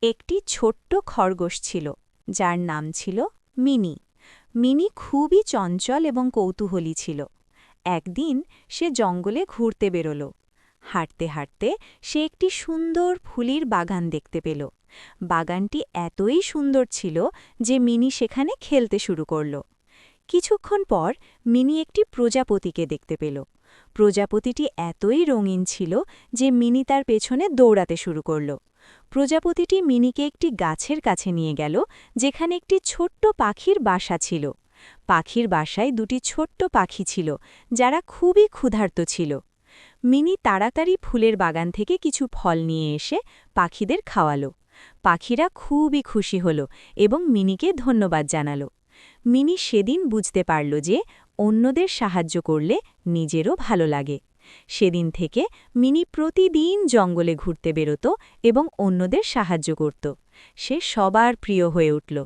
একটি ছোট্ট খরগোশ ছিল, যার নাম ছিল মিনি। মিনি খুবই চঞ্চল এবং কৌতূহলী ছিল। একদিন সে জঙ্গলে ঘুরতে বেরোল। হাঁটতে হাঁটতে সে একটি সুন্দর ফুলের বাগান দেখতে পেল। বাগানটি এতই সুন্দর ছিল যে মিনি সেখানে খেলতে শুরু করল। কিছুক্ষণ পর মিনি একটি প্রজাপতিকে দেখতে পেল। প্রজাপতিটি এতই রঙিন ছিল যে মিনি তার পেছনে দৌড়াতে শুরু করল। প্রজাপতিটি মিনিকে একটি গাছের কাছে নিয়ে গেল, যেখানে একটি ছোট্ট পাখির বাসা ছিল। পাখির বাসায় দুটি ছোট্ট পাখি ছিল, যারা খুবই ক্ষুধার্ত ছিল। মিনি তাড়াতাড়ি ফুলের বাগান থেকে কিছু ফল নিয়ে এসে পাখিদের খাওয়ালো। পাখিরা খুবই খুশি হল এবং মিনিকে ধন্যবাদ জানালো। মিনি সেদিন বুঝতে পারল যে অন্যদের সাহায্য করলে নিজেরও ভালো লাগে। সেদিন থেকে মিনি প্রতিদিন জঙ্গলে ঘুরতে বেরোত এবং অন্যদের সাহায্য করত। সে সবার প্রিয় হয়ে উঠল।